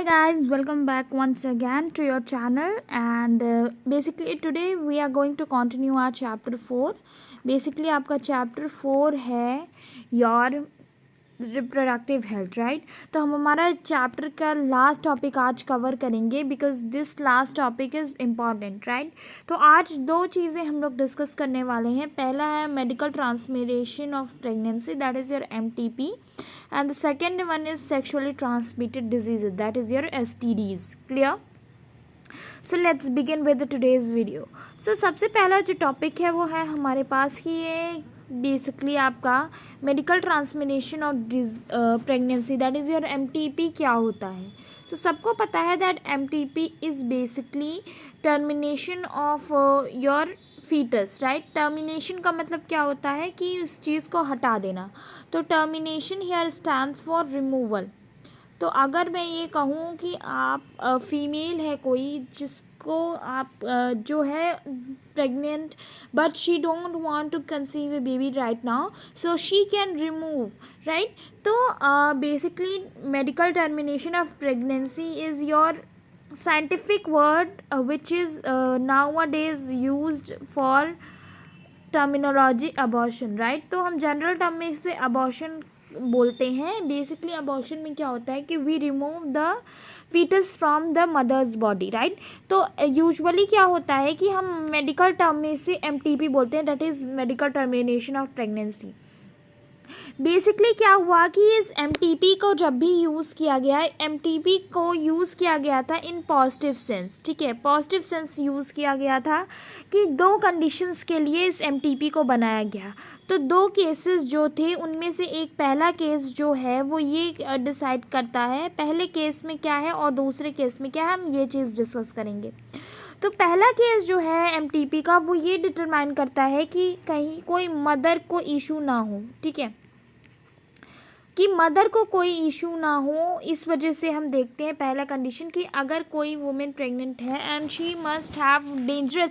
Hi guys, welcome back once again to your channel and basically today we are going to continue our chapter 4. Basically आपका chapter 4 है your reproductive health, right. तो हम हमारा chapter का last topic आज cover करेंगे because this last topic is important, right. तो आज दो चीज़ें हम लोग डिस्कस करने वाले हैं। पहला है medical transmission of pregnancy, that is your MTP, and the second one is sexually transmitted diseases, that is your STDs. Clear? So let's begin with today's video. So सबसे पहला जो टॉपिक है वो है हमारे पास कि ये बेसिकली आपका medical transmission of pregnancy, that is your MTP क्या होता है। तो सबको पता है that MTP is basically termination of your foetus, right. Termination का मतलब क्या होता है कि उस चीज़ को हटा देना। तो termination here stands for removal. तो अगर मैं ये कहूँ कि आप फीमेल है कोई जिसको आप जो है pregnant but she don't want to conceive a baby right now, so she can remove, right. तो basically medical termination of pregnancy is your scientific word which is nowadays used for terminology abortion, right। तो हम general term में इसे abortion बोलते हैं। Basically abortion में क्या होता है कि we remove the fetus from the mother's body, right। तो यूजुअली क्या होता है कि हम मेडिकल टर्म में इसे MTP बोलते हैं, that is medical termination of pregnancy. Basically क्या हुआ कि इस MTP को जब भी यूज़ किया गया, MTP को यूज़ किया गया था इन पॉजिटिव सेंस, ठीक है। पॉजिटिव सेंस यूज़ किया गया था कि दो कंडीशंस के लिए इस MTP को बनाया गया। तो दो केसेस जो थे उनमें से एक पहला केस जो है वो ये डिसाइड करता है पहले केस में क्या है और दूसरे केस में क्या है, हम ये चीज़ डिस्कस करेंगे। तो पहला केस जो है MTP का वो ये डिटरमाइन करता है कि कहीं कोई मदर को इशू ना हो, ठीक है, कि मदर को कोई इशू ना हो। इस वजह से हम देखते हैं पहला कंडीशन कि अगर कोई वुमेन प्रेग्नेंट है and she must have dangerous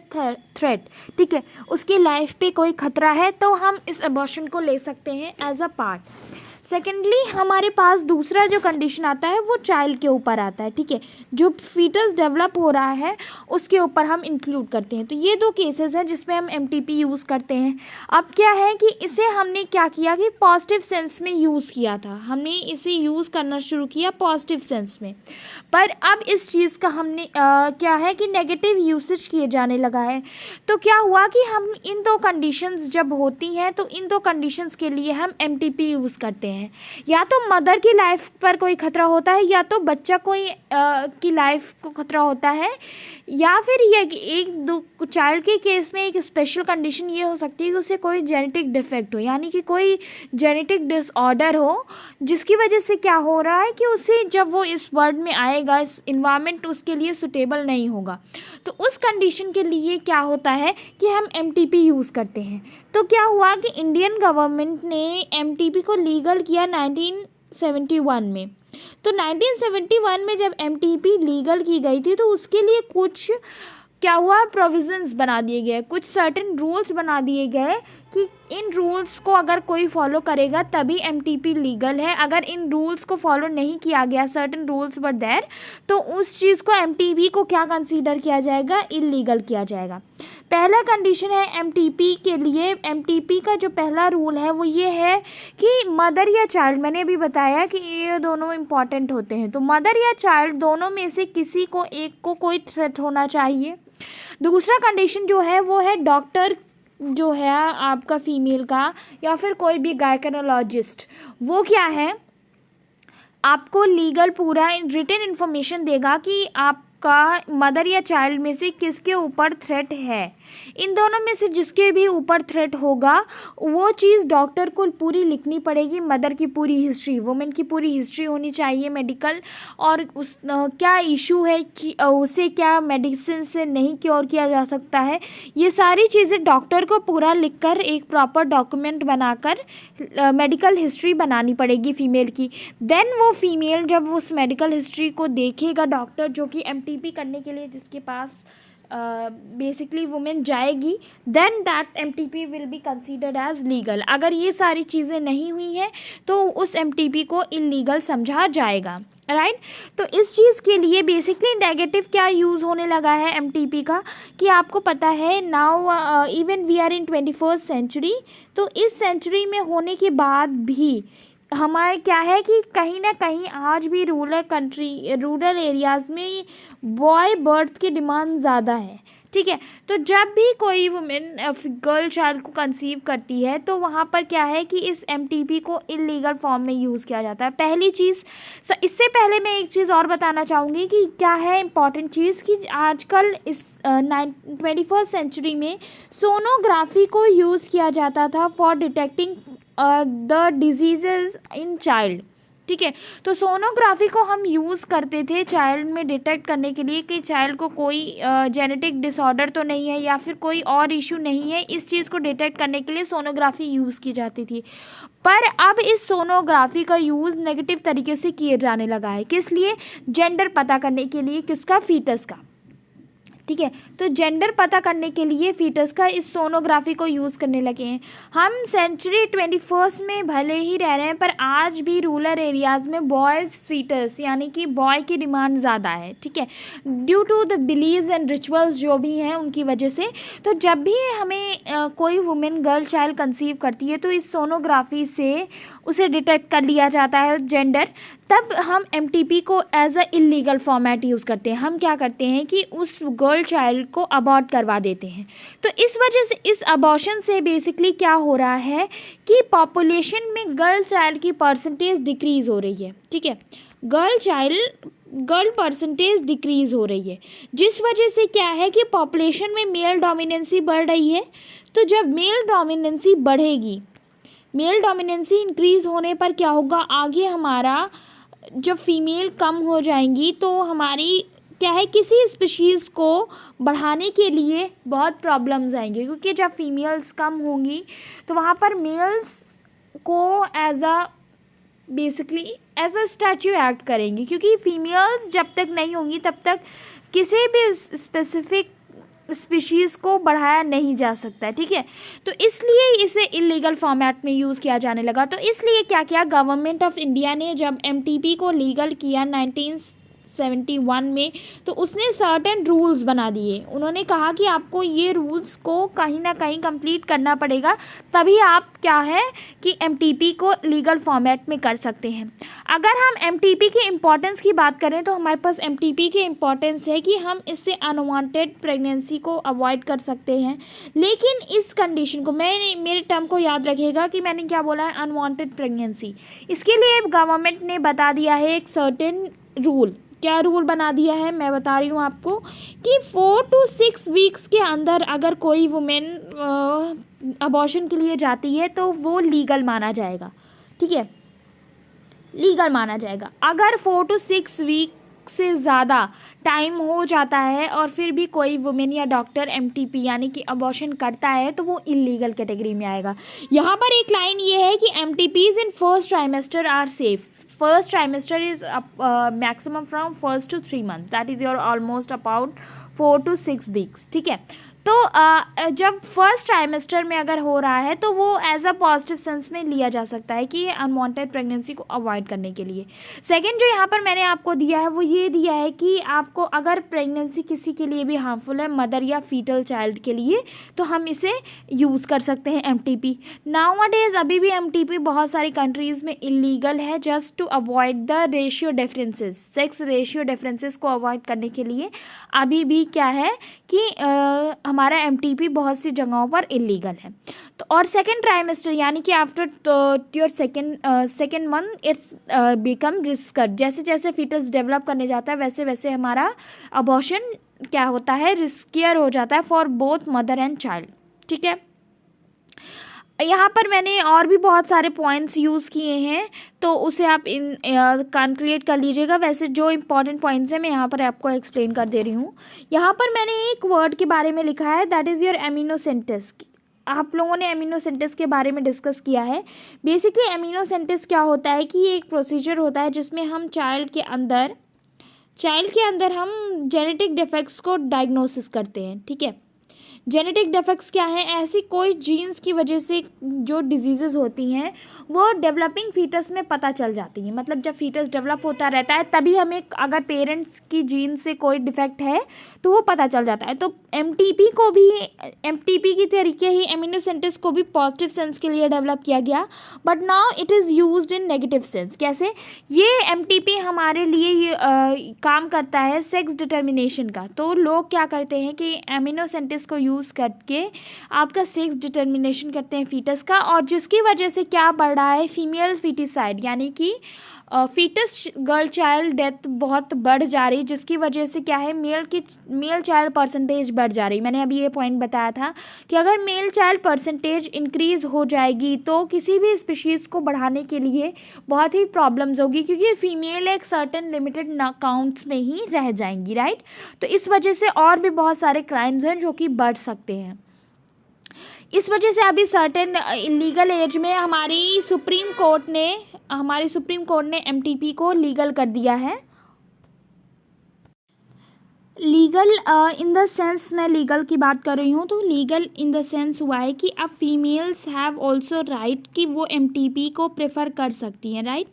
threat, ठीक है, उसकी लाइफ पे कोई खतरा है, तो हम इस अबॉर्शन को ले सकते हैं एज अ पार्ट। सेकेंडली हमारे पास दूसरा जो कंडीशन आता है वो चाइल्ड के ऊपर आता है, ठीक है, जो फीटस डेवलप हो रहा है उसके ऊपर हम इंक्लूड करते हैं। तो ये दो केसेस हैं जिसमें हम MTP यूज़ करते हैं। अब क्या है कि इसे हमने क्या किया कि पॉजिटिव सेंस में यूज़ किया था, हमने इसे यूज़ करना शुरू किया पॉजिटिव सेंस में, पर अब इस चीज़ का हमने क्या है कि नेगेटिव यूसेज किए जाने लगा है। तो क्या हुआ कि हम इन दो कंडीशंस जब होती हैं तो इन दो कंडीशंस के लिए हम MTP यूज़ करते हैं। या तो मदर की लाइफ पर कोई खतरा होता है या तो बच्चा कोई की लाइफ को खतरा होता है, या फिर ये एक दो चाइल्ड के केस में एक स्पेशल कंडीशन ये हो सकती है कि उसे कोई जेनेटिक डिफेक्ट हो, यानी कि कोई जेनेटिक डिसऑर्डर हो जिसकी वजह से क्या हो रहा है कि उसे जब वो इस वर्ल्ड में आएगा इस इन्वायरमेंट उसके लिए सुटेबल नहीं होगा। तो उस कंडीशन के लिए क्या होता है कि हम MTP यूज़ करते हैं। तो क्या हुआ कि इंडियन गवर्नमेंट ने MTP को लीगल किया 1971 में। तो 1971 में जब MTP लीगल की गई थी तो उसके लिए कुछ क्या हुआ, प्रोविजंस बना दिए गए, कुछ सर्टेन रूल्स बना दिए गए कि इन रूल्स को अगर कोई फॉलो करेगा तभी MTP लीगल है। अगर इन रूल्स को फॉलो नहीं किया गया, सर्टेन रूल्स वर देयर, तो उस चीज़ को MTP को क्या कंसीडर किया जाएगा, इलीगल किया जाएगा। पहला कंडीशन है MTP के लिए, MTP का जो पहला रूल है वो ये है कि मदर या चाइल्ड, मैंने अभी बताया कि ये दोनों इम्पॉर्टेंट होते हैं, तो मदर या चाइल्ड दोनों में से किसी को एक को कोई थ्रेट होना चाहिए। दूसरा कंडीशन जो है वो है डॉक्टर जो है आपका फीमेल का या फिर कोई भी गायनेकोलॉजिस्ट, वो क्या है आपको लीगल पूरा रिटन इन्फॉर्मेशन देगा कि आपका मदर या चाइल्ड में से किसके ऊपर थ्रेट है। इन दोनों में से जिसके भी ऊपर थ्रेट होगा वो चीज़ डॉक्टर को पूरी लिखनी पड़ेगी, मदर की पूरी हिस्ट्री, वुमेन की पूरी हिस्ट्री होनी चाहिए मेडिकल, और उस क्या इशू है कि उसे क्या मेडिसिन से नहीं क्योर किया जा सकता है, ये सारी चीज़ें डॉक्टर को पूरा लिखकर एक प्रॉपर डॉक्यूमेंट बनाकर मेडिकल हिस्ट्री बनानी पड़ेगी फीमेल की। देन वो फीमेल जब उस मेडिकल हिस्ट्री को देखेगा डॉक्टर, जो कि MTP करने के लिए जिसके पास बेसिकली वुमेन जाएगी, then that MTP will be considered as legal. अगर ये सारी चीज़ें नहीं हुई हैं तो उस MTP को इलीगल समझा जाएगा। राइट। तो इस चीज़ के लिए बेसिकली नेगेटिव क्या यूज़ होने लगा है एमटीपी का, कि आपको पता है now even we are in 21st century, तो इस सेंचुरी में होने के बाद भी हमारे क्या है कि कहीं ना कहीं आज भी रूरल एरियाज़ में बॉय बर्थ की डिमांड ज़्यादा है, ठीक है। तो जब भी कोई वुमेन गर्ल चाइल्ड को कंसीव करती है तो वहाँ पर क्या है कि इस एमटीपी को इलीगल फॉर्म में यूज़ किया जाता है, पहली चीज़। इससे पहले मैं एक चीज़ और बताना चाहूँगी कि क्या है इम्पॉर्टेंट चीज़, कि आजकल इस 21st सेंचुरी में सोनोग्राफी को यूज़ किया जाता था for detecting the diseases in child, ठीक है। तो सोनोग्राफी को हम यूज़ करते थे चाइल्ड में डिटेक्ट करने के लिए कि चाइल्ड को कोई जेनेटिक डिसऑर्डर तो नहीं है या फिर कोई और इशू नहीं है, इस चीज़ को डिटेक्ट करने के लिए सोनोग्राफी यूज़ की जाती थी। पर अब इस सोनोग्राफी का यूज़ नेगेटिव तरीके से किए जाने लगा है, किस लिए? जेंडर पता करने के लिए, किसका? फीटस का, ठीक है। तो जेंडर पता करने के लिए फीटस का इस सोनोग्राफी को यूज़ करने लगे हैं। हम सेंचुरी 21st में भले ही रह रहे हैं पर आज भी रूरल एरियाज़ में बॉयज़ फीटस यानी कि बॉय की डिमांड ज़्यादा है, ठीक है, due to the believes and rituals जो भी हैं उनकी वजह से। तो जब भी हमें कोई वुमेन गर्ल चाइल्ड कंसीव करती है तो इस सोनोग्राफी से उसे डिटेक्ट कर लिया जाता है जेंडर, तब हम एमटीपी को as a illegal format use करते हैं। हम क्या करते हैं कि उस गर्ल चाइल्ड को अबॉर्ट करवा देते हैं। तो इस वजह से इस अबॉर्शन से बेसिकली क्या हो रहा है कि पॉपुलेशन में गर्ल चाइल्ड की परसेंटेज डिक्रीज़ हो रही है, ठीक है, गर्ल परसेंटेज डिक्रीज़ हो रही है, जिस वजह से क्या है कि पॉपुलेशन में मेल डोमिनेंसी बढ़ रही है। तो जब मेल डोमिनेंसी बढ़ेगी, मेल डोमिनेंसी इंक्रीज़ होने पर क्या होगा, आगे हमारा जब फीमेल कम हो जाएंगी तो हमारी क्या है किसी स्पीशीज़ को बढ़ाने के लिए बहुत प्रॉब्लम्स आएंगे, क्योंकि जब फीमेल्स कम होंगी तो वहाँ पर मेल्स को basically as a statue act करेंगी, क्योंकि फीमेल्स जब तक नहीं होंगी तब तक किसी भी स्पेसिफिक स्पीशीज़ को बढ़ाया नहीं जा सकता, ठीक है। तो इसलिए इसे इलीगल फॉर्मेट में यूज़ किया जाने लगा। तो इसलिए क्या किया गवर्नमेंट ऑफ इंडिया ने, जब एमटीपी को लीगल किया 1971 में, तो उसने सर्टेन रूल्स बना दिए। उन्होंने कहा कि आपको ये रूल्स को कहीं ना कहीं कंप्लीट करना पड़ेगा, तभी आप क्या है कि एमटीपी को लीगल फॉर्मेट में कर सकते हैं। अगर हम एमटीपी के इम्पॉर्टेंस की बात करें तो हमारे पास एमटीपी की इम्पॉर्टेंस है कि हम इससे अनवांटेड प्रेगनेंसी को अवॉइड कर सकते हैं। लेकिन इस कंडीशन को मेरे टर्म को याद रखिएगा कि मैंने क्या बोला है, अनवांटेड प्रेगनेंसी। इसके लिए गवर्नमेंट ने बता दिया है एक सर्टेन रूल। क्या रूल बना दिया है मैं बता रही हूँ आपको, कि 4 to 6 वीक्स के अंदर अगर कोई वुमेन अबॉर्शन के लिए जाती है तो वो लीगल माना जाएगा, ठीक है, लीगल माना जाएगा। अगर 4 to 6 वीक से ज़्यादा टाइम हो जाता है और फिर भी कोई वुमेन या डॉक्टर एमटीपी यानी कि अबॉर्शन करता है तो वो इलीगल कैटेगरी में आएगा। यहाँ पर एक लाइन ये है कि MTPs in first trimester are safe. First trimester is maximum from 1 to 3 months, that is your almost about 4 to 6 weeks, ठीक है। तो जब फर्स्ट ट्राइमेस्टर में अगर हो रहा है तो वो एज अ पॉजिटिव सेंस में लिया जा सकता है कि ये अनवांटेड प्रेगनेंसी को अवॉइड करने के लिए। सेकंड जो यहाँ पर मैंने आपको दिया है वो ये दिया है कि आपको अगर प्रेगनेंसी किसी के लिए भी हार्मफुल है, मदर या फीटल चाइल्ड के लिए, तो हम इसे यूज़ कर सकते हैं एमटीपी। नाउअडेज अभी भी एमटीपी बहुत सारी कंट्रीज़ में इलीगल है, just to avoid the ratio differences, sex ratio differences को अवॉइड करने के लिए अभी भी क्या है कि हमारा एमटीपी बहुत सी जगहों पर इलीगल है। तो और सेकेंड ट्राइमेस्टर यानी कि after your second month it's become riskier, जैसे जैसे फीटस डेवलप करने जाता है वैसे वैसे हमारा अबॉर्शन क्या होता है, रिस्कियर हो जाता है for both mother and child, ठीक है। यहाँ पर मैंने और भी बहुत सारे पॉइंट्स यूज़ किए हैं तो उसे आप कैलकुलेट कर लीजिएगा। वैसे जो इंपॉर्टेंट पॉइंट्स हैं मैं यहाँ पर आपको एक्सप्लेन कर दे रही हूँ। यहाँ पर मैंने एक वर्ड के बारे में लिखा है, दैट इज़ योर एमिनोसेंटेस। आप लोगों ने एमिनोसेंटेस के बारे में डिस्कस किया है। बेसिकली एमिनोसेंटेस क्या होता है कि ये एक प्रोसीजर होता है जिसमें हम चाइल्ड के अंदर हम जेनेटिक डिफेक्ट्स को डायग्नोसिस करते हैं, ठीक है। जेनेटिक डिफेक्ट्स क्या हैं? ऐसी कोई जीन्स की वजह से जो डिजीज़ेस होती हैं वो डेवलपिंग फीटस में पता चल जाती हैं। मतलब जब फीटस डेवलप होता रहता है तभी हमें, अगर पेरेंट्स की जीन से कोई डिफेक्ट है तो वो पता चल जाता है। तो एमटीपी को भी, एमटीपी की तरीके ही एमिनोसेंटेस को भी पॉजिटिव सेंस के लिए डेवलप किया गया, but now it is used in negative sense. कैसे? ये एमटीपी हमारे लिए ये काम करता है सेक्स डिटर्मिनेशन का। तो लोग क्या करते हैं कि एमिनोसेंटेस को यूज़ करके आपका सेक्स डिटर्मिनेशन करते हैं फीटस का, और जिसकी वजह से क्या बढ़ रहा है, फीमेल फीटिसाइड यानी कि फीटस गर्ल चाइल्ड डेथ बहुत बढ़ जा रही, जिसकी वजह से क्या है, मेल चाइल्ड परसेंटेज बढ़ जा रही। मैंने अभी ये पॉइंट बताया था कि अगर मेल चाइल्ड परसेंटेज इंक्रीज़ हो जाएगी तो किसी भी स्पीशीज़ को बढ़ाने के लिए बहुत ही प्रॉब्लम्स होगी, क्योंकि फीमेल एक सर्टेन लिमिटेड काउंट्स में ही रह जाएंगी, राइट। तो इस वजह से और भी बहुत सारे क्राइम्स हैं जो कि बढ़ सकते हैं। इस वजह से अभी सर्टेन लीगल एज में हमारी सुप्रीम कोर्ट ने एमटीपी को लीगल कर दिया है। लीगल इन द सेंस, मैं लीगल की बात कर रही हूँ, तो लीगल इन द सेंस हुआ है कि अब फीमेल्स हैव ऑल्सो राइट कि वो एमटीपी को प्रेफर कर सकती हैं, राइट।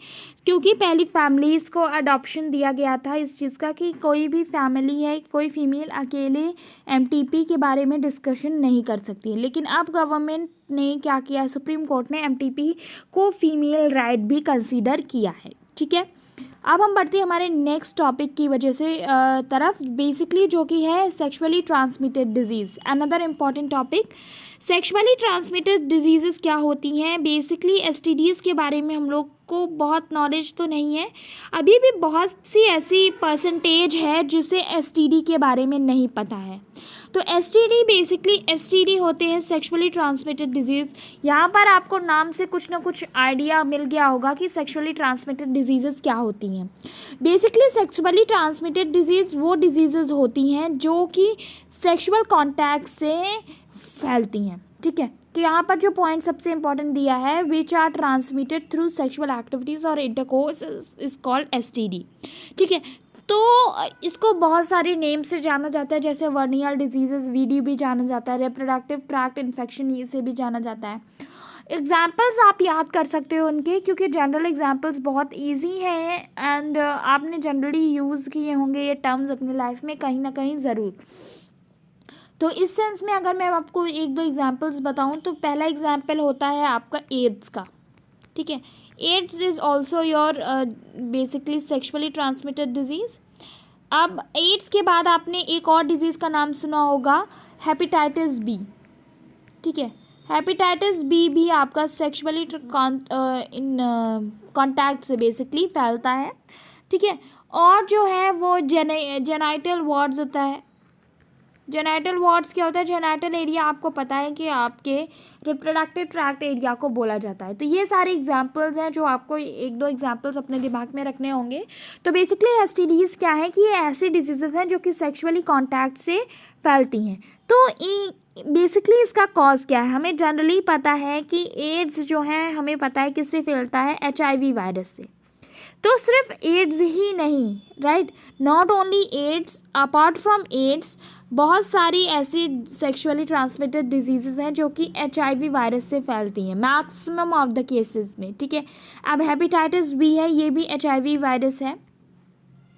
क्योंकि पहली फैमिलीज़ को अडॉप्शन दिया गया था इस चीज़ का कि कोई भी फैमिली है, कोई फीमेल अकेले एमटीपी के बारे में डिस्कशन नहीं कर सकती है। लेकिन अब गवर्नमेंट ने क्या किया, सुप्रीम कोर्ट ने एमटीपी को फीमेल राइट भी कंसीडर किया है, ठीक है। अब हम बढ़ते हैं हमारे नेक्स्ट टॉपिक की वजह से तरफ, बेसिकली जो कि है sexually transmitted disease, another important topic. Sexually transmitted diseases क्या होती हैं? बेसिकली एसटीडीज़ के बारे में हम लोग को बहुत नॉलेज तो नहीं है, अभी भी बहुत सी ऐसी परसेंटेज है जिसे एसटीडी के बारे में नहीं पता है। तो एसटीडी, बेसिकली एसटीडी होते हैं सेक्सुअली ट्रांसमिटेड डिजीज़। यहाँ पर आपको नाम से कुछ ना कुछ आइडिया मिल गया होगा कि सेक्सुअली ट्रांसमिटेड डिजीज़ेस क्या होती हैं। बेसिकली सेक्सुअली ट्रांसमिटेड डिजीज़ वो डिजीज़ेस होती हैं जो कि सेक्सुअल कॉन्टैक्ट से फैलती हैं, ठीक है। तो यहाँ पर जो पॉइंट सबसे इंपॉर्टेंट दिया है, which are transmitted through sexual activities और इंटरकोर्स इज कॉल्ड एसटीडी, ठीक है। तो इसको बहुत सारे नेम से जाना जाता है, जैसे वर्नियल डिजीजेस, वीडी भी जाना जाता है, रिप्रोडक्टिव ट्रैक्ट इन्फेक्शन इसे भी जाना जाता है। एग्जाम्पल्स आप याद कर सकते हो उनके, क्योंकि जनरल एग्जाम्पल्स बहुत इजी हैं एंड आपने जनरली यूज़ किए होंगे ये टर्म्स अपनी लाइफ में कहीं ना कहीं ज़रूर। तो इस सेंस में अगर मैं आपको एक दो एग्जाम्पल्स बताऊं, तो पहला एग्जाम्पल होता है आपका एड्स का, ठीक है। AIDS is also your basically sexually transmitted disease. अब एड्स के बाद आपने एक और डिजीज़ का नाम सुना होगा, हेपेटाइटिस बी, ठीक है। हेपेटाइटिस बी भी आपका सेक्सुअली इन कॉन्टैक्ट से बेसिकली फैलता है, ठीक है। और जो है वो जेनाइटल वार्ड्स होता है। जेनाइटल वार्ड्स क्या होता है? जेनाइटल एरिया आपको पता है कि आपके रिप्रोडक्टिव ट्रैक्ट एरिया को बोला जाता है। तो ये सारे एग्जांपल्स हैं जो आपको एक दो एग्जांपल्स अपने दिमाग में रखने होंगे। तो बेसिकली एसटीडीज़ क्या है कि ये ऐसी डिजीज़ेस हैं जो कि सेक्सुअली कॉन्टैक्ट से फैलती हैं। तो बेसिकली इसका कॉज क्या है? हमें जनरली पता है कि एड्स जो है हमें पता है किससे फैलता है, HIV वायरस से। तो सिर्फ एड्स ही नहीं, right, not only AIDS, apart from AIDS बहुत सारी ऐसी सेक्सुअली ट्रांसमिटेड डिजीज़ेज हैं जो कि HIV वायरस से फैलती हैं मैक्सिमम ऑफ द केसेस में, ठीक है। अब हेपेटाइटिस बी है, ये भी HIV वायरस है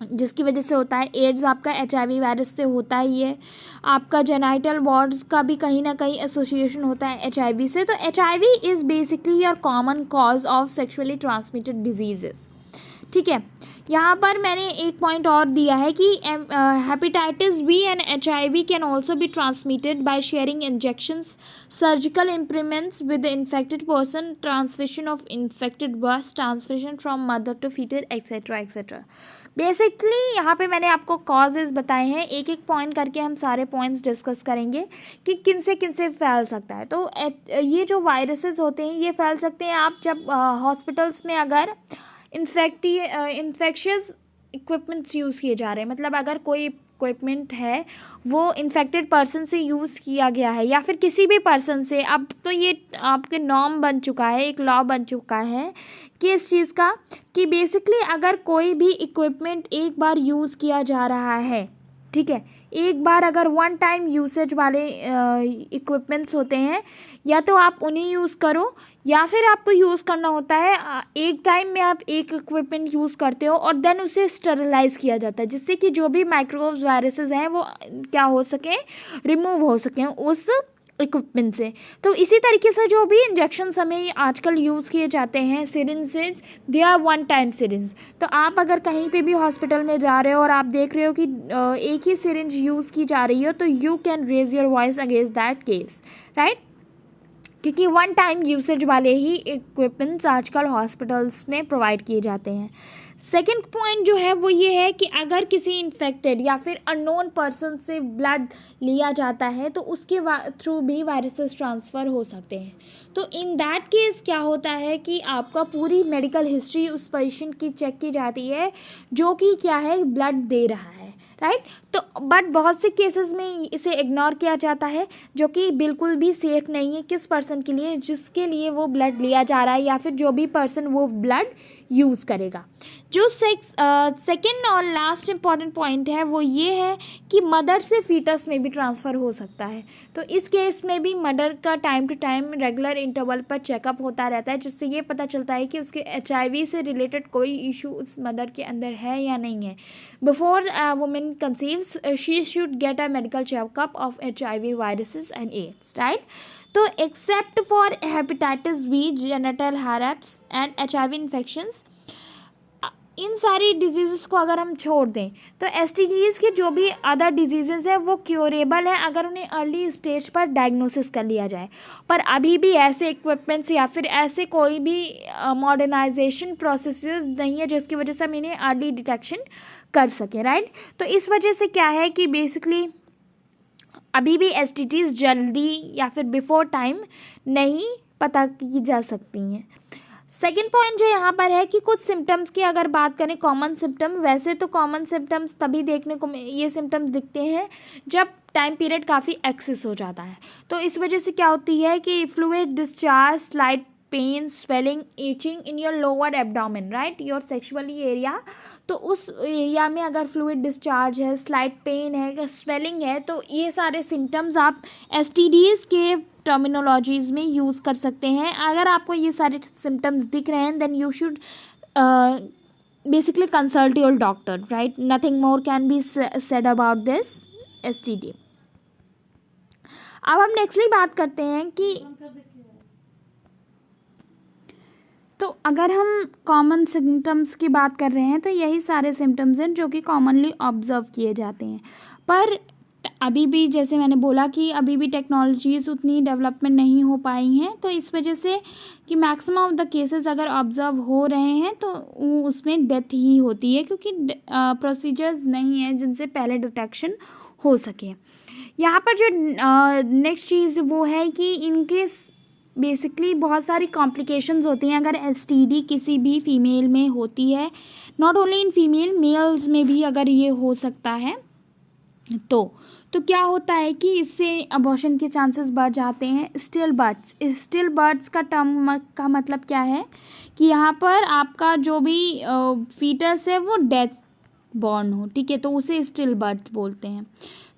जिसकी वजह से होता है। एड्स आपका HIV वायरस से होता ही है। आपका जेनाइटल वार्ड्स का भी कहीं ना कहीं एसोसिएशन होता है HIV से। तो HIV is basically your common cause of sexually transmitted diseases, ठीक है। यहाँ पर मैंने एक पॉइंट और दिया है कि hepatitis B and HIV can also be transmitted by sharing injections, surgical improvements with the infected person, transmission of infected birds, transmission from mother to foetus, etcetera etcetera. Basically यहाँ पे मैंने आपको कॉजेज़ बताए हैं, एक एक पॉइंट करके हम सारे पॉइंट्स डिस्कस करेंगे कि किन से फैल सकता है। तो ये जो वायरसेस होते हैं ये फैल सकते हैं आप जब हॉस्पिटल्स में अगर इन्फेक्शियस इक्विपमेंट्स यूज़ किए जा रहे हैं, मतलब अगर कोई इक्विपमेंट है वो इन्फेक्टेड पर्सन से यूज़ किया गया है या फिर किसी भी पर्सन से। अब तो ये आपके नॉर्म बन चुका है, एक लॉ बन चुका है कि इस चीज़ का कि बेसिकली अगर कोई भी इक्विपमेंट एक बार यूज़ किया जा रहा है, ठीक है, एक बार अगर वन टाइम यूसेज वाले इक्विपमेंट्स होते हैं, या तो आप उन्हें यूज़ करो या फिर आपको यूज़ करना होता है एक टाइम में आप एक इक्विपमेंट यूज़ करते हो और देन उसे स्टरलाइज किया जाता है, जिससे कि जो भी माइक्रोब्स वायरसेस हैं वो क्या हो सकें, रिमूव हो सकें उस इक्विपमेंट से। तो इसी तरीके से जो भी इंजेक्शन हमें आजकल यूज़ किए जाते हैं syringes, they are one time syringe. तो आप अगर कहीं पे भी हॉस्पिटल में जा रहे हो और आप देख रहे हो कि एक ही सिरिंज यूज़ की जा रही हो, तो you can raise your voice against that case, right, क्योंकि वन टाइम यूसेज वाले ही इक्विपमेंट्स आजकल हॉस्पिटल्स में प्रोवाइड किए जाते हैं। सेकेंड पॉइंट जो है वो ये है कि अगर किसी इन्फेक्टेड या फिर अननोन पर्सन से ब्लड लिया जाता है तो उसके थ्रू भी वायरसेस ट्रांसफ़र हो सकते हैं। तो इन दैट केस क्या होता है कि आपका पूरी मेडिकल हिस्ट्री उस पेशेंट की चेक की जाती है जो कि क्या है, ब्लड दे रहा है, राइट। तो बट बहुत से केसेस में इसे इग्नोर किया जाता है, जो कि बिल्कुल भी सेफ नहीं है किस पर्सन के लिए जिसके लिए वो ब्लड लिया जा रहा है या फिर जो भी पर्सन वो ब्लड यूज़ करेगा। जो सेकेंड और लास्ट इम्पॉर्टेंट पॉइंट है वो ये है कि मदर से फीटस में भी ट्रांसफ़र हो सकता है। तो इस केस में भी मदर का time to time regular interval पर चेकअप होता रहता है, जिससे ये पता चलता है कि उसके HIV से रिलेटेड कोई इशू उस मदर के अंदर है या नहीं है। Before women conceives she should get a medical checkup of HIV viruses and AIDS, right. तो except for hepatitis B, genital herpes and HIV infections, इन सारी डिजीज़ को अगर हम छोड़ दें तो STDs के जो भी अदर डिजीज़ हैं वो क्योरेबल हैं अगर उन्हें अर्ली स्टेज पर डायग्नोसिस कर लिया जाए। पर अभी भी ऐसे इक्विपमेंट्स या फिर ऐसे कोई भी मॉडर्नाइजेशन प्रोसेसेस नहीं है जिसकी वजह से हम इन्हें अर्ली डिटेक्शन कर सकें, राइट। तो इस वजह से क्या है कि बेसिकली अभी भी STDs जल्दी या फिर बिफोर टाइम नहीं पता की जा सकती हैं। सेकेंड पॉइंट जो यहाँ पर है कि कुछ सिम्टम्स की अगर बात करें, कॉमन सिम्टम, वैसे तो कॉमन सिम्टम्स तभी देखने को ये सिम्टम्स दिखते हैं जब टाइम पीरियड काफ़ी एक्सेस हो जाता है। तो इस वजह से क्या होती है कि fluid discharge, slight pain, swelling, itching in your lower abdomen, right, your sexually area. तो उस एरिया में अगर फ्लूइड डिस्चार्ज है, स्लाइट पेन है, स्वेलिंग है, तो ये सारे सिम्टम्स आप STDs के टर्मिनोलॉजीज़ में यूज़ कर सकते हैं। अगर आपको ये सारे सिम्टम्स दिख रहे हैं then you should basically consult your doctor, right. Nothing more can be said about this STD। अब हम नेक्स्टली बात करते हैं कि तो अगर हम कॉमन सिम्टम्स की बात कर रहे हैं तो यही सारे सिम्टम्स हैं जो कि कॉमनली ऑब्जर्व किए जाते हैं। पर अभी भी जैसे मैंने बोला कि अभी भी टेक्नोलॉजीज़ उतनी डेवलपमेंट नहीं हो पाई हैं, तो इस वजह से कि मैक्सिमम ऑफ द केसेस अगर ऑब्जर्व हो रहे हैं तो उसमें डेथ ही होती है, क्योंकि प्रोसीजर्स नहीं है जिनसे पहले डिटेक्शन हो सके। यहाँ पर जो नेक्स्ट चीज़ वो है कि इनके बेसिकली बहुत सारी कॉम्प्लिकेशंस होती हैं अगर STD किसी भी फीमेल में होती है। Not only in female, males में भी अगर ये हो सकता है तो क्या होता है कि इससे अबॉर्शन के चांसेस बढ़ जाते हैं। स्टिल बर्ड्स का टर्म का मतलब क्या है कि यहाँ पर आपका जो भी फीटस है वो डेथ बॉर्न हो, ठीक है, तो उसे स्टिल बर्थ बोलते हैं।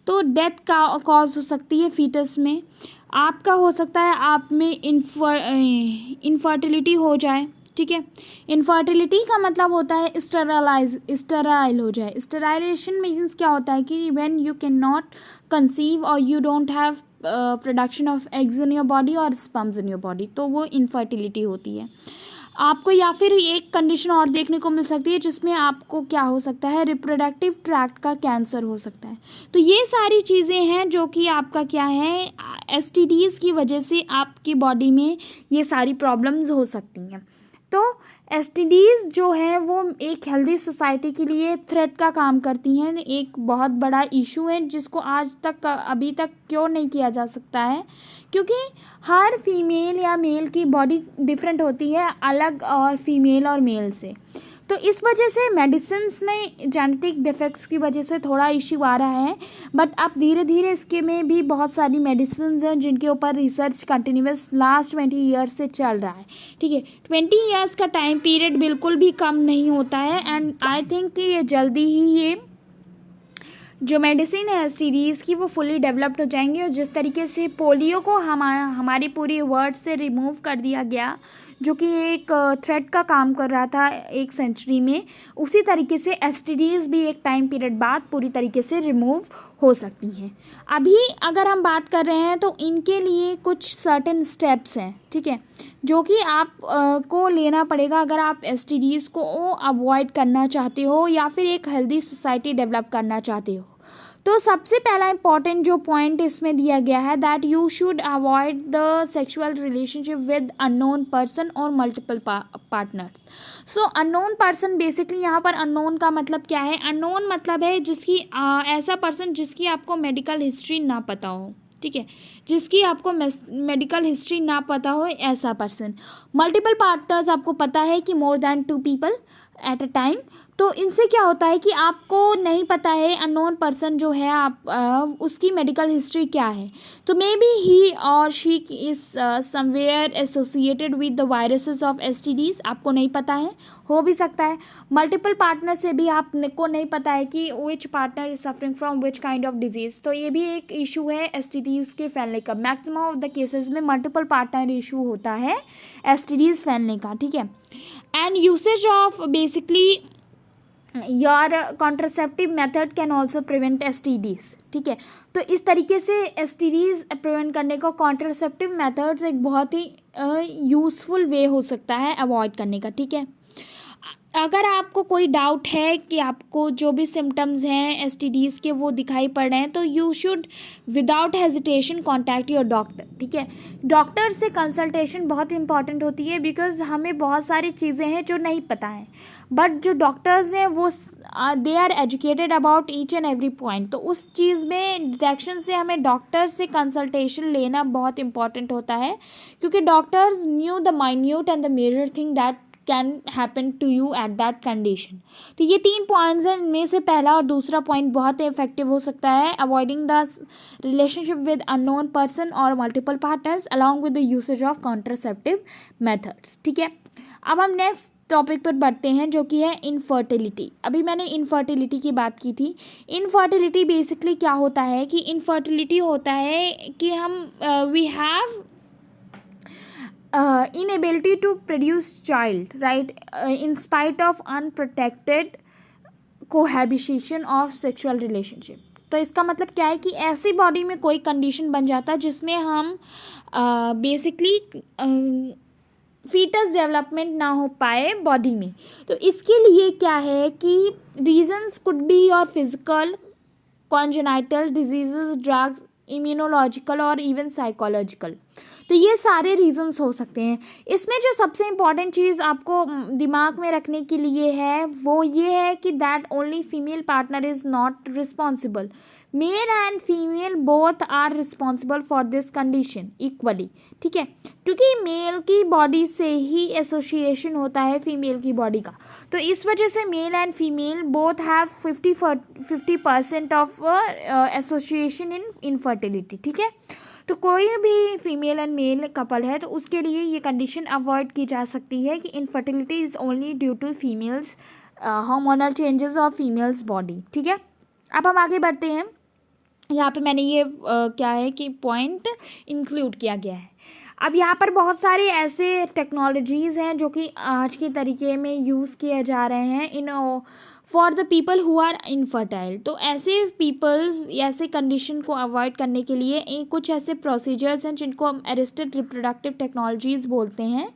तो डेथ का कॉज हो सकती है फीटस में। आपका हो सकता है आप में इनफर्टिलिटी हो जाए, ठीक है। इनफर्टिलिटी का मतलब होता है स्टेराइल हो जाए। स्टेराइलेशन मीन्स क्या होता है कि when you can not conceive और you don't have production of eggs in your body और स्पर्म्स इन योर बॉडी, तो वो इनफर्टिलिटी होती है आपको। या फिर एक कंडीशन और देखने को मिल सकती है जिसमें आपको क्या हो सकता है, रिप्रोडक्टिव ट्रैक्ट का कैंसर हो सकता है। तो ये सारी चीज़ें हैं जो कि आपका क्या है, STDs की वजह से आपकी बॉडी में ये सारी प्रॉब्लम्स हो सकती हैं। तो STDs जो है वो एक हेल्दी सोसाइटी के लिए थ्रेट का काम करती हैं, एक बहुत बड़ा इशू है जिसको आज तक अभी तक क्योर नहीं किया जा सकता है, क्योंकि हर फीमेल या मेल की बॉडी डिफरेंट होती है अलग, और फीमेल और मेल से। तो इस वजह से मेडिसिन्स में जेनेटिक डिफेक्ट्स की वजह से थोड़ा इश्यू आ रहा है, बट अब धीरे धीरे इसके में भी बहुत सारी मेडिसिन्स हैं जिनके ऊपर रिसर्च कंटिन्यूस लास्ट 20 ईयर्स से चल रहा है, ठीक है। 20 ईयर्स का टाइम पीरियड बिल्कुल भी कम नहीं होता है, एंड आई थिंक कि ये जल्दी ही ये जो मेडिसिन है एसटीडीज़ की वो फुली डेवलप्ड हो जाएंगे, और जिस तरीके से पोलियो को हमारी पूरी वर्ल्ड से रिमूव कर दिया गया, जो कि एक थ्रेट का काम कर रहा था एक सेंचुरी में, उसी तरीके से एसटीडीज़ भी एक टाइम पीरियड बाद पूरी तरीके से रिमूव हो सकती हैं। अभी अगर हम बात कर रहे हैं तो इनके लिए कुछ सर्टेन स्टेप्स हैं, ठीक है, जो कि आप को लेना पड़ेगा अगर आप एसटीडीज़ को अवॉइड करना चाहते हो या फिर एक हेल्दी सोसाइटी डेवलप करना चाहते हो। तो सबसे पहला इंपॉर्टेंट जो पॉइंट इसमें दिया गया है, that you should avoid the sexual relationship with unknown person और मल्टीपल पार्टनर्स। सो अननोन पर्सन, बेसिकली यहाँ पर अननोन का मतलब क्या है? अननोन मतलब है जिसकी ऐसा पर्सन जिसकी आपको मेडिकल हिस्ट्री ना पता हो, ठीक है, जिसकी आपको मेडिकल हिस्ट्री ना पता हो, ऐसा पर्सन। मल्टीपल पार्टनर्स, आपको पता है कि more than 2 people at a time. तो इनसे क्या होता है कि आपको नहीं पता है अननोन पर्सन जो है आप उसकी मेडिकल हिस्ट्री क्या है, तो मे बी ही और she is somewhere associated with the viruses of STDs, आपको नहीं पता है, हो भी सकता है। मल्टीपल पार्टनर से भी आपको नहीं पता है कि which partner is suffering from which kind of disease, तो ये भी एक इशू है एसटीडीज़ के फैलने का। मैक्सिमम ऑफ द केसेस में मल्टीपल पार्टनर इशू होता है एसटीडीज़ फैलने का, ठीक है। And usage of basically your contraceptive method can also prevent STDs, ठीक है। तो इस तरीके से एसटीडीज़ प्रिवेंट करने का कॉन्ट्रासेप्टिव मेथड्स एक बहुत ही यूज़फुल वे हो सकता है अवॉइड करने का, ठीक है। अगर आपको कोई डाउट है कि आपको जो भी सिम्टम्स हैं एसटीडीज़ के वो दिखाई पड़ रहे हैं, तो you should without hesitation contact your doctor, ठीक है। डॉक्टर से कंसल्टेशन बहुत इंपॉर्टेंट होती है, बिकॉज हमें बहुत सारी चीज़ें हैं जो नहीं पता है, बट जो डॉक्टर्स हैं वो they are educated about each and every point. तो उस चीज़ में डिटेक्शन से हमें डॉक्टर से कंसल्टेशन लेना बहुत इंपॉर्टेंट होता है, क्योंकि doctors knew the minute and the major thing that can happen to you at that condition. तो ये 3 पॉइंट्स हैं, इनमें से पहला और दूसरा पॉइंट बहुत इफेक्टिव हो सकता है, avoiding the relationship with unknown person और multiple partners along with the usage of contraceptive methods, ठीक है। अब हम नेक्स्ट टॉपिक पर बढ़ते हैं, जो कि है इनफर्टिलिटी। अभी मैंने इनफर्टिलिटी की बात की थी। इनफर्टिलिटी बेसिकली क्या होता है कि इनफर्टिलिटी होता है कि हम we have inability to produce child, right, in spite of unprotected cohabitation of sexual relationship। तो इसका मतलब क्या है कि ऐसी बॉडी में कोई कंडीशन बन जाता है जिसमें हम बेसिकली फीटस डेवलपमेंट ना हो पाए बॉडी में। तो इसके लिए क्या है कि reasons could be your physical, congenital diseases, drugs, immunological और इवन साइकोलॉजिकल। तो ये सारे रीजंस हो सकते हैं। इसमें जो सबसे इम्पॉर्टेंट चीज़ आपको दिमाग में रखने के लिए है वो ये है कि that only female partner is not responsible, male and female both are responsible for this condition equally, ठीक है, क्योंकि मेल की बॉडी से ही एसोसिएशन होता है फीमेल की बॉडी का। तो इस वजह से mail and female both have 50% of association in infertility, ठीक है। तो कोई भी फीमेल एंड मेल कपल है तो उसके लिए ये कंडीशन अवॉइड की जा सकती है कि infertility is only due to females hormonal changes of females body, ठीक है। अब हम आगे बढ़ते हैं। यहाँ पे मैंने ये क्या है कि पॉइंट इंक्लूड किया गया है। अब यहाँ पर बहुत सारे ऐसे टेक्नोलॉजीज़ हैं जो कि आज के तरीके में यूज़ किए जा रहे हैं in for the people who are infertile. तो ऐसे पीपल्स ऐसे कंडीशन को अवॉइड करने के लिए कुछ ऐसे प्रोसीजर्स हैं जिनको हम असिस्टेड रिप्रोडक्टिव टेक्नोलॉजीज़ बोलते हैं,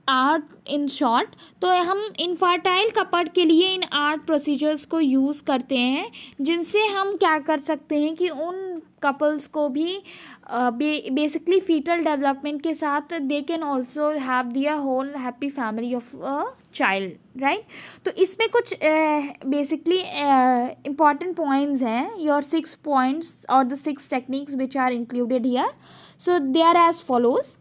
आर्ट इन शॉर्ट। तो हम इनफर्टाइल कपल के लिए इन आर्ट प्रोसीजर्स को यूज़ करते हैं, जिनसे हम क्या कर सकते हैं कि उन कपल्स को भी बेसिकली फीटल डेवलपमेंट के साथ they can also have their whole happy family of a child, right. तो इसमें कुछ बेसिकली इम्पॉर्टेंट पॉइंट्स हैं, योर 6 पॉइंट्स और the 6 techniques which are included here. So they are as follows.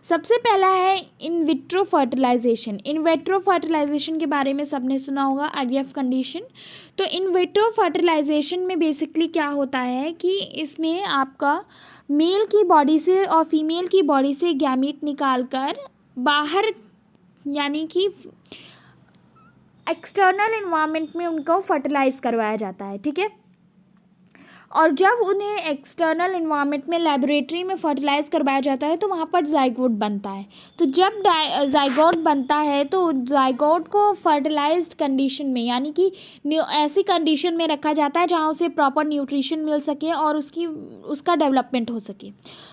सबसे पहला है in vitro fertilisation. In vitro fertilisation के बारे में सबने सुना होगा, IVF कंडीशन। तो इन विट्रो फर्टिलाइजेशन में बेसिकली क्या होता है कि इसमें आपका मेल की बॉडी से और फीमेल की बॉडी से गैमीट निकालकर बाहर यानी कि एक्सटर्नल इन्वायरमेंट में उनको फर्टिलाइज करवाया जाता है, ठीक है। और जब उन्हें एक्सटर्नल इन्वायरमेंट में लेबोरेटरी में फर्टिलाइज करवाया जाता है तो वहाँ पर जाइगोट बनता है। तो जब जाइगोट बनता है तो जाइगोट को फर्टिलाइज्ड कंडीशन में, यानी कि ऐसी कंडीशन में रखा जाता है जहाँ उसे प्रॉपर न्यूट्रिशन मिल सके और उसका डेवलपमेंट हो सके।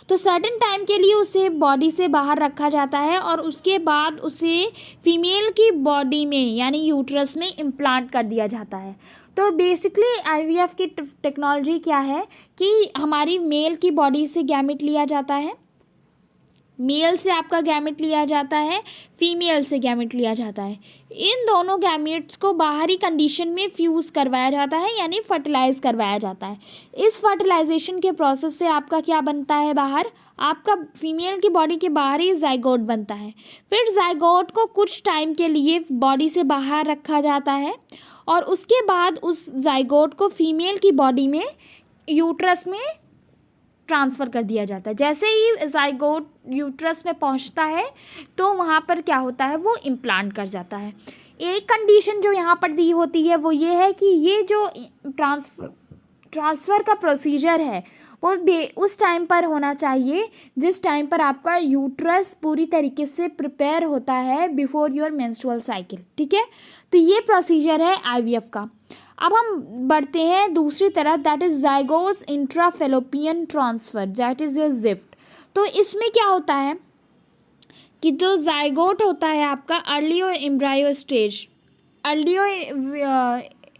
तो सर्टेन टाइम के लिए उसे बॉडी से बाहर रखा जाता है और उसके बाद उसे फीमेल की बॉडी में यानी यूट्रस में इम्प्लांट कर दिया जाता है। तो बेसिकली आईवीएफ की टेक्नोलॉजी क्या है कि हमारी मेल की बॉडी से गैमेट लिया जाता है, मेल से आपका गैमेट लिया जाता है, फीमेल से गैमेट लिया जाता है। इन दोनों गैमेट्स को बाहरी कंडीशन में फ्यूज़ करवाया जाता है यानी फर्टिलाइज करवाया जाता है। इस फर्टिलाइजेशन के प्रोसेस से आपका क्या बनता है, बाहर आपका फीमेल की बॉडी के बाहर ही जाइगोट बनता है। फिर जाइगोट को कुछ टाइम के लिए बॉडी से बाहर रखा जाता है और उसके बाद उस जाइगोट को फीमेल की बॉडी में यूट्रस में ट्रांसफ़र कर दिया जाता है। जैसे ही जाइगोट यूट्रस में पहुंचता है तो वहाँ पर क्या होता है, वो इम्प्लांट कर जाता है। एक कंडीशन जो यहाँ पर दी होती है वो ये है कि ये जो ट्रांसफ़र का प्रोसीजर है वो उस टाइम पर होना चाहिए जिस टाइम पर आपका यूट्रस पूरी तरीके से प्रिपेयर होता है बिफोर योर मेंस्ट्रुअल साइकिल। ठीक है, तो ये प्रोसीजर है आईवीएफ का। अब हम बढ़ते हैं दूसरी तरफ, that is zygote intrafallopian transfer, that is your ZIFT. तो इसमें क्या होता है कि जो ज़ाइगोट होता है आपका अर्लियो एम्ब्रायो स्टेज, अर्लियो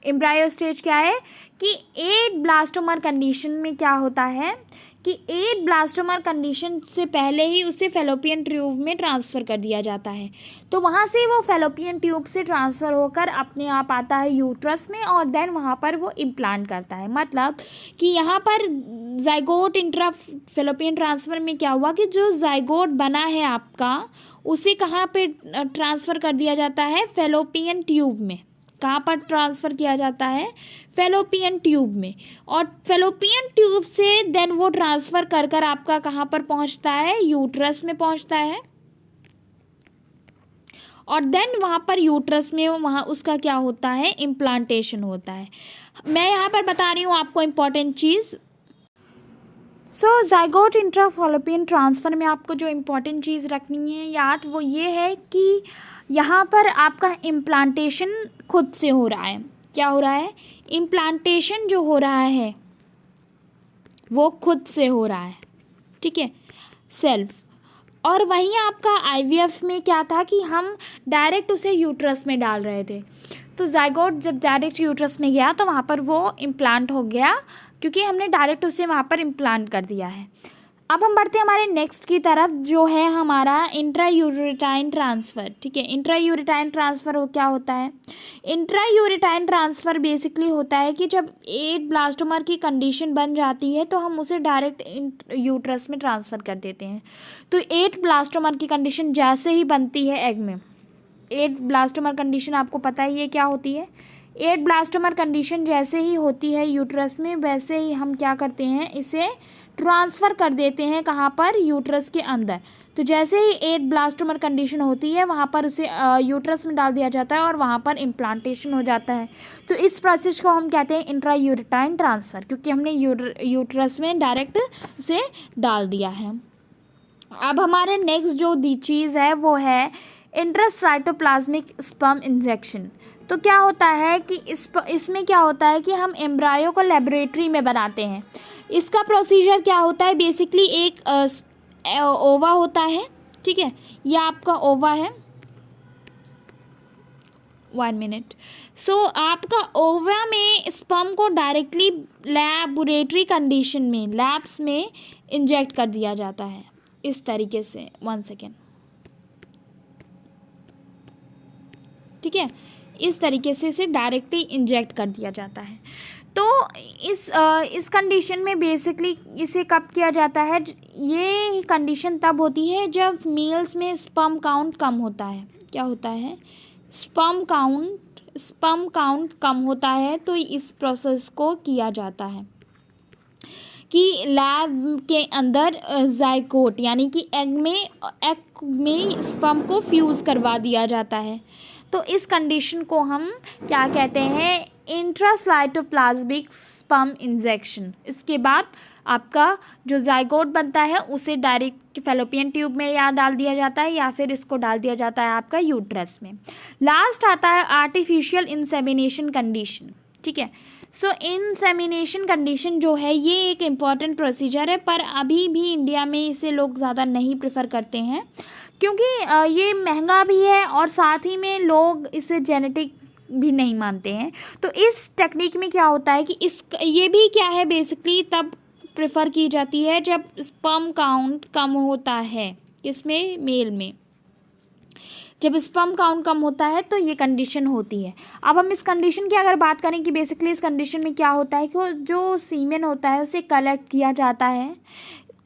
एम्ब्रायो स्टेज क्या है कि 8 ब्लास्टोमर कंडीशन में क्या होता है कि 8 ब्लास्टोमर कंडीशन से पहले ही उसे फेलोपियन ट्यूब में ट्रांसफ़र कर दिया जाता है। तो वहाँ से वो फेलोपियन ट्यूब से ट्रांसफ़र होकर अपने आप आता है यूट्रस में और देन वहाँ पर वो इम्प्लांट करता है। मतलब कि यहाँ पर जाइगोट इंट्रा फेलोपियन ट्रांसफ़र में क्या हुआ कि जो जाइगोट बना है आपका उसे कहाँ पे ट्रांसफ़र कर दिया जाता है, फेलोपियन ट्यूब में। कहाँ पर ट्रांसफ़र किया जाता है, फेलोपियन ट्यूब में। और फेलोपियन ट्यूब से देन वो ट्रांसफ़र कर कर आपका कहाँ पर पहुँचता है, यूट्रस में पहुँचता है। और देन वहाँ पर यूट्रस में वहाँ उसका क्या होता है, इम्प्लांटेशन होता है। मैं यहाँ पर बता रही हूँ आपको इम्पॉर्टेंट चीज़। सो जाइगोट इंट्राफेलोपियन ट्रांसफ़र में आपको जो इम्पॉर्टेंट चीज़ रखनी है याद, वो ये है कि यहाँ पर आपका इम्प्लांटेशन खुद से हो रहा है। क्या हो रहा है, इम्प्लांटेशन जो हो रहा है वो खुद से हो रहा है। ठीक है, सेल्फ। और वहीं आपका आईवीएफ में क्या था कि हम डायरेक्ट उसे यूट्रस में डाल रहे थे। तो जाइगोट जब डायरेक्ट यूट्रस में गया तो वहाँ पर वो इम्प्लांट हो गया क्योंकि हमने डायरेक्ट उसे वहाँ पर इम्प्लांट कर दिया है। अब हम बढ़ते हैं हमारे नेक्स्ट की तरफ जो है हमारा इंट्रायूरेटाइन ट्रांसफ़र। ठीक है, इंट्रायूरेटाइन ट्रांसफ़र वो क्या होता है, इंट्रायूरेटाइन ट्रांसफ़र बेसिकली होता है कि जब 8 ब्लास्टोमर की कंडीशन बन जाती है तो हम उसे डायरेक्ट यूट्रस में ट्रांसफ़र कर देते हैं। तो 8 ब्लास्टोमर की कंडीशन जैसे ही बनती है एग में, 8 ब्लास्टोमर कंडीशन आपको पता ही है क्या होती है, 8 ब्लास्टोमर कंडीशन जैसे ही होती है यूट्रस में वैसे ही हम क्या करते हैं, इसे ट्रांसफ़र कर देते हैं कहाँ पर, यूट्रस के अंदर। तो जैसे ही 8 ब्लास्टोमर कंडीशन होती है वहाँ पर उसे यूट्रस में डाल दिया जाता है और वहाँ पर इम्प्लांटेशन हो जाता है। तो इस प्रोसेस को हम कहते हैं इंट्रायूरेटाइन ट्रांसफ़र, क्योंकि हमने यूट्रस में डायरेक्ट उसे डाल दिया है। अब हमारे नेक्स्ट जो चीज़ है वो है इंट्रासाइटोप्लाज्मिक स्पर्म इंजेक्शन। तो क्या होता है कि इसमें क्या होता है कि हम एम्ब्रायो को लेबोरेटरी में बनाते हैं। इसका प्रोसीजर क्या होता है, बेसिकली एक ओवा होता है। ठीक है, यह आपका ओवा है, 1 मिनट। सो आपका ओवा में स्पर्म को डायरेक्टली लेबोरेटरी कंडीशन में लैब्स में इंजेक्ट कर दिया जाता है इस तरीके से। 1 सेकेंड। ठीक है, इस तरीके से इसे डायरेक्टली इंजेक्ट कर दिया जाता है। तो इस कंडीशन में बेसिकली इसे कब किया जाता है, ये कंडीशन तब होती है जब मेल्स में स्पर्म काउंट कम होता है। क्या होता है, स्पर्म काउंट कम होता है। तो इस प्रोसेस को किया जाता है कि लैब के अंदर जाइगोट यानी कि एग में स्पर्म को फ्यूज़ करवा दिया जाता है। तो इस कंडीशन को हम क्या कहते हैं, इंट्रासाइटोप्लाज्मिक स्पर्म इंजेक्शन। इसके बाद आपका जो जाइगोट बनता है उसे डायरेक्ट फैलोपियन ट्यूब में या डाल दिया जाता है या फिर इसको डाल दिया जाता है आपका यूट्रस में। लास्ट आता है आर्टिफिशियल इंसेमिनेशन कंडीशन। ठीक है, सो इंसेमिनेशन कंडीशन जो है ये एक इम्पॉर्टेंट प्रोसीजर है, पर अभी भी इंडिया में इसे लोग ज़्यादा नहीं प्रेफर करते हैं क्योंकि ये महंगा भी है और साथ ही में लोग इसे जेनेटिक भी नहीं मानते हैं। तो इस टेक्निक में क्या होता है कि ये भी क्या है, बेसिकली तब प्रेफर की जाती है जब स्पर्म काउंट कम होता है। किसमें? मेल में। जब स्पर्म काउंट कम होता है तो ये कंडीशन होती है। अब हम इस कंडीशन की अगर बात करें कि बेसिकली इस कंडीशन में क्या होता है कि जो सीमेन होता है उसे कलेक्ट किया जाता है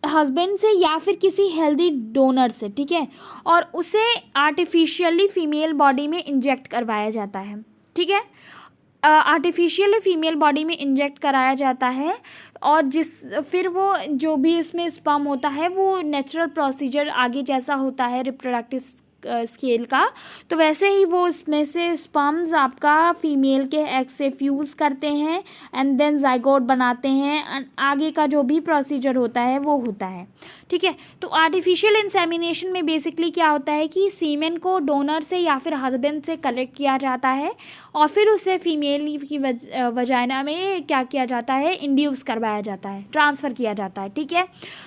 हस्बैंड से या फिर किसी हेल्दी डोनर से, ठीक है, और उसे आर्टिफिशियली फीमेल बॉडी में इंजेक्ट करवाया जाता है। ठीक है, आर्टिफिशियली फीमेल बॉडी में इंजेक्ट कराया जाता है और फिर वो जो भी इसमें स्पर्म होता है वो नेचुरल प्रोसीजर आगे जैसा होता है रिप्रोडक्टिव स्केल का, तो वैसे ही वो इसमें से स्पर्म्स आपका फीमेल के एग से फ्यूज़ करते हैं एंड देन जाइगोट बनाते हैं। आगे का जो भी प्रोसीजर होता है वो होता है। ठीक है, तो आर्टिफिशियल इंसेमिनेशन में बेसिकली क्या होता है कि सीमेन को डोनर से या फिर हस्बैंड से कलेक्ट किया जाता है और फिर उसे फीमेल की वजाइना में क्या किया जाता है, इंड्यूस करवाया जाता है, ट्रांसफ़र किया जाता है। ठीक है,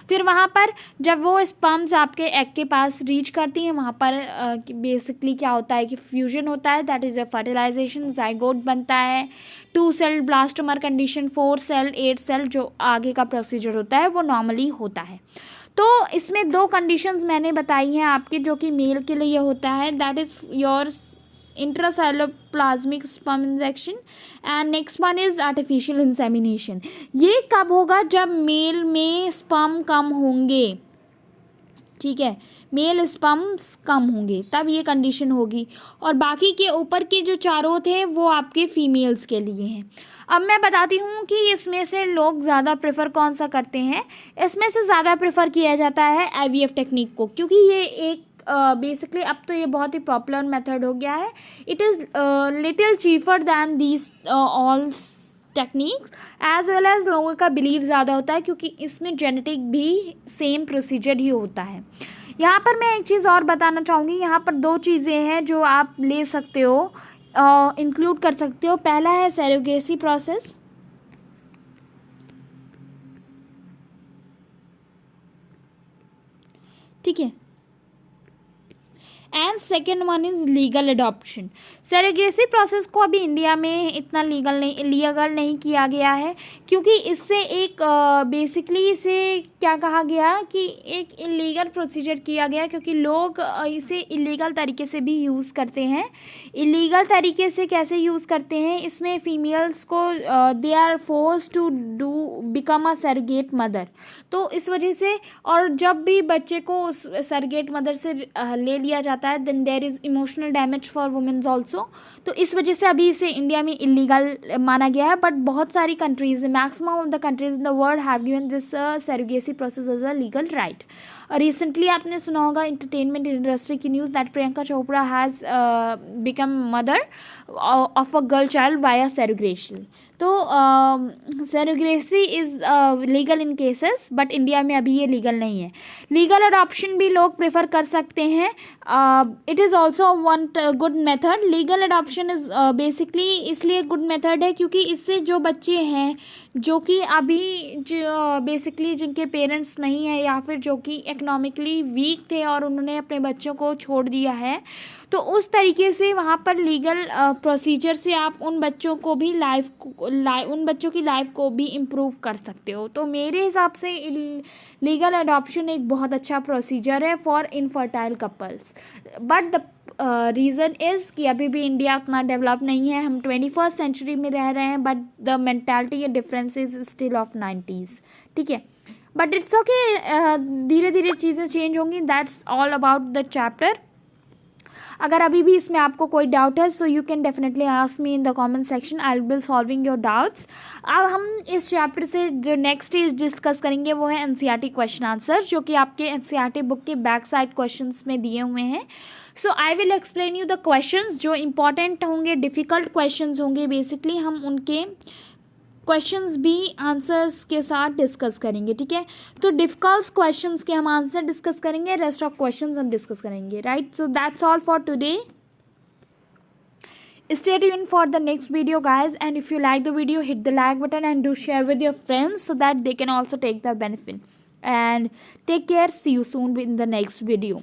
फिर वहाँ पर जब वो स्पर्म्स आपके एग के पास रीच करती हैं वहाँ पर बेसिकली क्या होता है कि फ्यूजन होता है, that is a fertilisation, zygote बनता है, 2 cell blastomere condition, 4 cell, 8 cell, जो आगे का प्रोसीजर होता है वो नॉर्मली होता है। तो इसमें 2 कंडीशंस मैंने बताई हैं आपकी जो कि मेल के लिए होता है, that is your intracytoplasmic sperm injection and next one is artificial insemination. ये कब होगा? जब मेल में स्पर्म कम होंगे। ठीक है, मेल स्पर्म्स कम होंगे तब ये कंडीशन होगी, और बाकी के ऊपर के जो चारों थे वो आपके फीमेल्स के लिए हैं। अब मैं बताती हूँ कि इसमें से लोग ज़्यादा प्रेफर कौन सा करते हैं। इसमें से ज़्यादा प्रेफर किया जाता है IVF टेक्निक को, क्योंकि ये एक बेसिकली अब तो ये बहुत ही पॉपुलर मेथड हो गया है। It is little cheaper than these all techniques as well as लोगों का बिलीव ज़्यादा होता है क्योंकि इसमें जेनेटिक भी सेम प्रोसीजर ही होता है। यहाँ पर मैं एक चीज़ और बताना चाहूँगी, यहाँ पर 2 चीज़ें हैं जो आप ले सकते हो, इंक्लूड कर सकते हो। पहला है सरोगेसी प्रोसेस। ठीक है, and second one is legal adoption. Surrogacy process को अभी इंडिया में इतना लीगल नहीं किया गया है क्योंकि इससे एक बेसिकली इसे क्या कहा गया कि एक इलीगल प्रोसीजर किया गया, क्योंकि लोग इसे इलीगल तरीके से भी यूज़ करते हैं। इलीगल तरीके से कैसे यूज़ करते हैं? इसमें फीमेल्स को they are force to become a surrogate mother, तो इस वजह से, और जब भी बच्चे को उस सरोगेट मदर से ले लिया जाता है then there is emotional damage for womens also, तो इस वजह से अभी इसे इंडिया में इलीगल माना गया है। बट बहुत सारी countries, maximum of the countries in the world have given this surrogacy process as a legal right. Recently आपने सुना होगा इंटरटेनमेंट इंडस्ट्री की news that Priyanka Chopra has become mother of a girl child via surrogacy. तो surrogacy is legal in cases, but India में अभी ये legal नहीं है। लीगल अडॉप्शन भी लोग प्रेफर कर सकते हैं। It is also one good method. Legal adoption is basically इसलिए गुड मेथड है क्योंकि इससे जो बच्चे हैं जो कि अभी बेसिकली जिनके पेरेंट्स नहीं हैं या फिर जो कि इकोनॉमिकली वीक थे और उन्होंने अपने बच्चों को छोड़ दिया है, तो उस तरीके से वहाँ पर लीगल प्रोसीजर से आप उन बच्चों को भी उन बच्चों की लाइफ को भी इम्प्रूव कर सकते हो। तो मेरे हिसाब से लीगल अडॉप्शन एक बहुत अच्छा प्रोसीजर है for infertile couples. But the reason is कि अभी भी इंडिया उतना डेवलप नहीं है, हम 21st सेंचुरी में रह रहे हैं, but the mentality difference is still of 90s। ठीक है, बट इट्स ओके, धीरे धीरे चीज़ें चेंज होंगी। That's all about the chapter. अगर अभी भी इसमें आपको कोई डाउट है so you can definitely ask me in the comment section, I will solving your doubts. अब हम इस चैप्टर से जो नेक्स्ट डिस्कस करेंगे वो है NCERT क्वेश्चन आंसर, जो कि आपके NCERT बुक के बैक साइड क्वेश्चंस में दिए हुए हैं। So I will explain you the questions जो इंपॉर्टेंट होंगे, डिफ़िकल्ट क्वेश्चंस होंगे, बेसिकली हम उनके क्वेश्चंस भी आंसर्स के साथ डिस्कस करेंगे, ठीक है। तो डिफिकल्ट क्वेश्चंस के हम आंसर डिस्कस करेंगे, रेस्ट ऑफ क्वेश्चंस हम डिस्कस करेंगे, right. So that's all for today. Stay tuned for the next video, guys, and if you like the video, hit the like button and do share with your friends so that they can also take the benefit. And take care. See you soon in the next video.